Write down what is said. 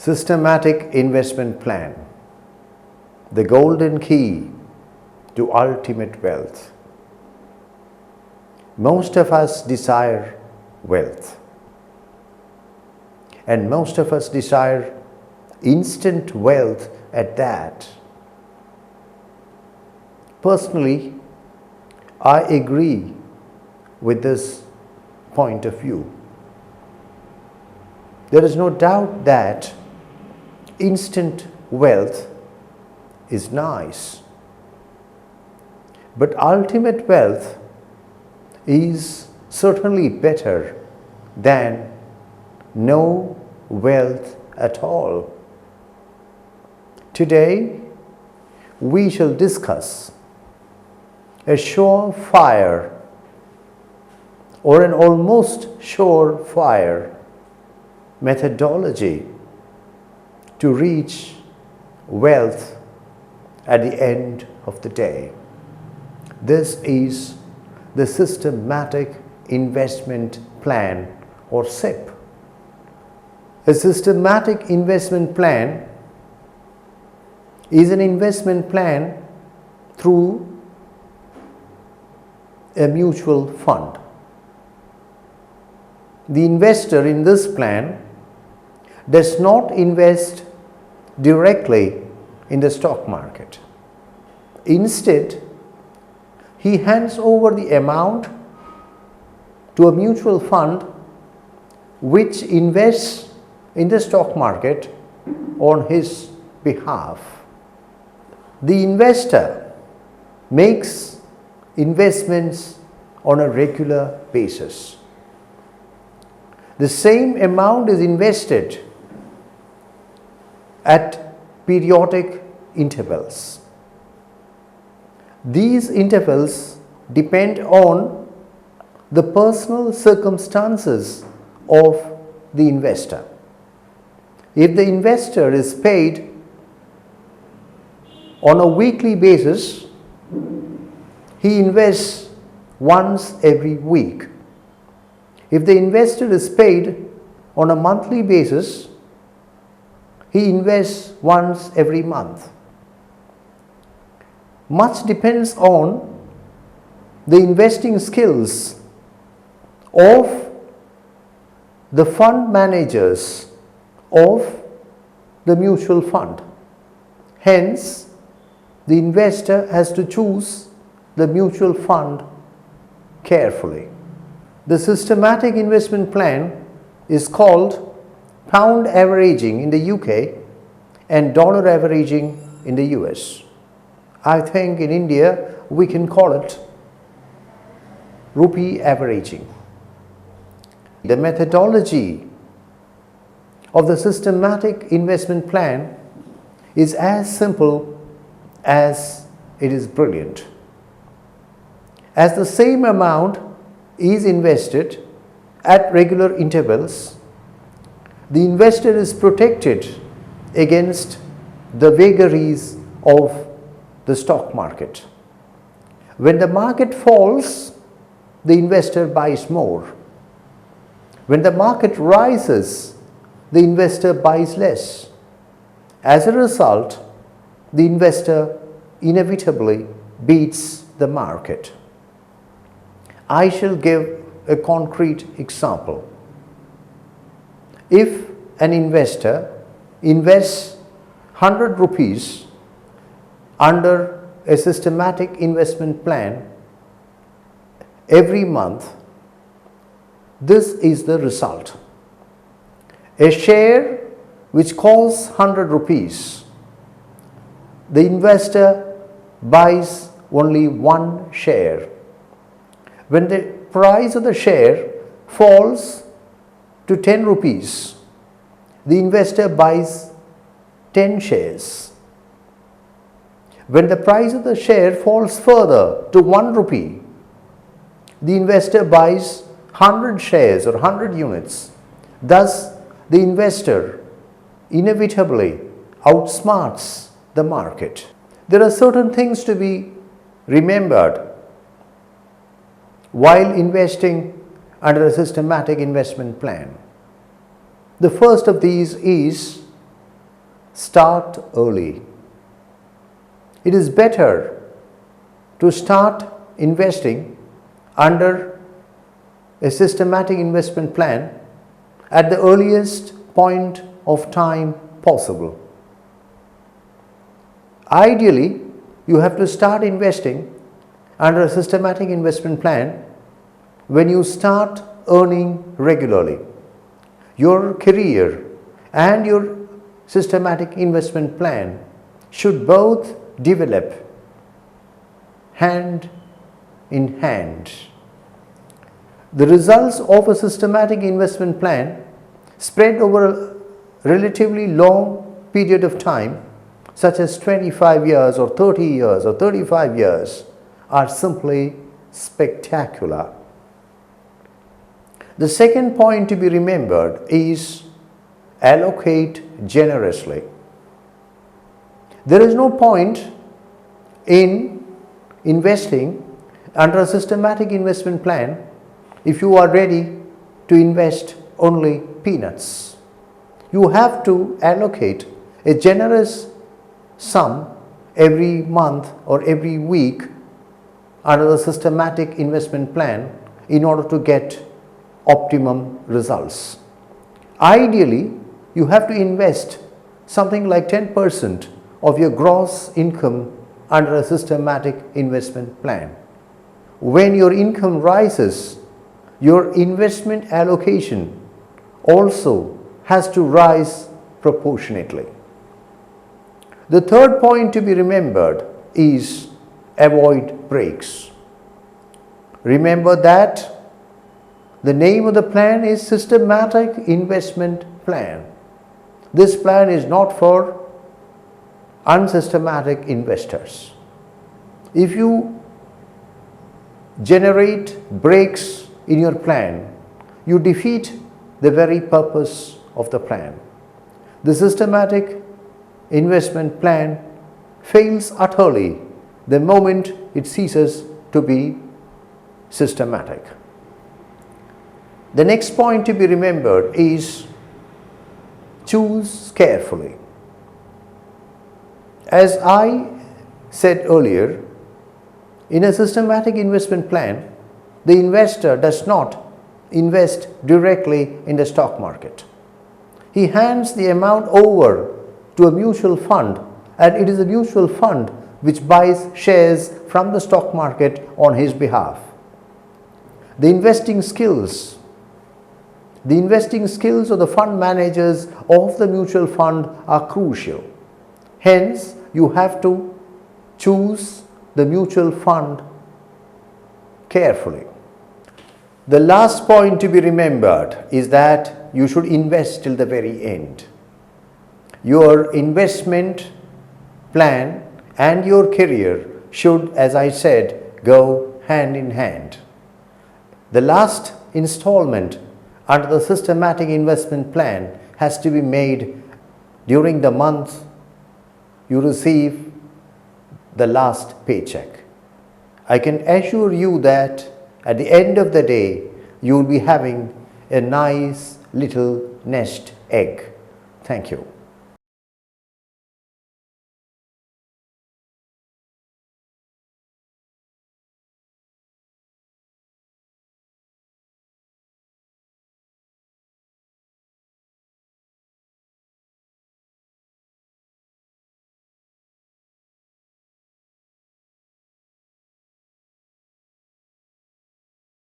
Systematic investment plan, the golden key to ultimate wealth. Most of us desire wealth, and most of us desire instant wealth at that. Personally, I agree with this point of view. There is no doubt that instant wealth is nice, but ultimate wealth is certainly better than no wealth at all. Today, we shall discuss a surefire or an almost surefire methodology to reach wealth at the end of the day. This is the systematic investment plan, or SIP. A systematic investment plan is an investment plan through a mutual fund. The investor in this plan does not invest directly in the stock market. Instead, he hands over the amount to a mutual fund which invests in the stock market on his behalf. The investor makes investments on a regular basis. The same amount is invested at periodic intervals. These intervals depend on the personal circumstances of the investor. If the investor is paid on a weekly basis, he invests once every week. If the investor is paid on a monthly basis, he invests once every month. Much depends on the investing skills of the fund managers of the mutual fund. Hence, the investor has to choose the mutual fund carefully. The systematic investment plan is called pound averaging in the UK and dollar averaging in the US. I think in India we can call it rupee averaging. The methodology of the systematic investment plan is as simple as it is brilliant. As the same amount is invested at regular intervals, the investor is protected against the vagaries of the stock market. When the market falls, the investor buys more. When the market rises, the investor buys less. As a result, the investor inevitably beats the market. I shall give a concrete example. If an investor invests 100 rupees under a systematic investment plan every month, this is the result. A share which costs 100 rupees, the investor buys only one share. When the price of the share falls to 10 rupees, the investor buys 10 shares. When the price of the share falls further to 1 rupee, the investor buys 100 shares or 100 units. Thus, the investor inevitably outsmarts the market. There are certain things to be remembered while investing under a systematic investment plan. The first of these is start early. It is better to start investing under a systematic investment plan at the earliest point of time possible. Ideally, you have to start investing under a systematic investment plan when you start earning regularly. Your career and your systematic investment plan should both develop hand in hand. The results of a systematic investment plan spread over a relatively long period of time, such as 25 years or 30 years or 35 years, are simply spectacular. The second point to be remembered is allocate generously. There is no point in investing under a systematic investment plan if you are ready to invest only peanuts. You have to allocate a generous sum every month or every week under the systematic investment plan in order to get optimum results. Ideally, you have to invest something like 10% of your gross income under a systematic investment plan. When your income rises, your investment allocation also has to rise proportionately. The third point to be remembered is avoid breaks. Remember that the name of the plan is Systematic Investment Plan. This plan is not for unsystematic investors. If you generate breaks in your plan, you defeat the very purpose of the plan. The systematic investment plan fails utterly the moment it ceases to be systematic. The next point to be remembered is choose carefully. As I said earlier, in a systematic investment plan, the investor does not invest directly in the stock market. He hands the amount over to a mutual fund, and it is a mutual fund which buys shares from the stock market on his behalf. The investing skills of the fund managers of the mutual fund are crucial. Hence, you have to choose the mutual fund carefully. The last point to be remembered is that you should invest till the very end. Your investment plan and your career should, as I said, go hand in hand. The last installment under the systematic investment plan has to be made during the month you receive the last paycheck. I can assure you that at the end of the day, you will be having a nice little nest egg. Thank you.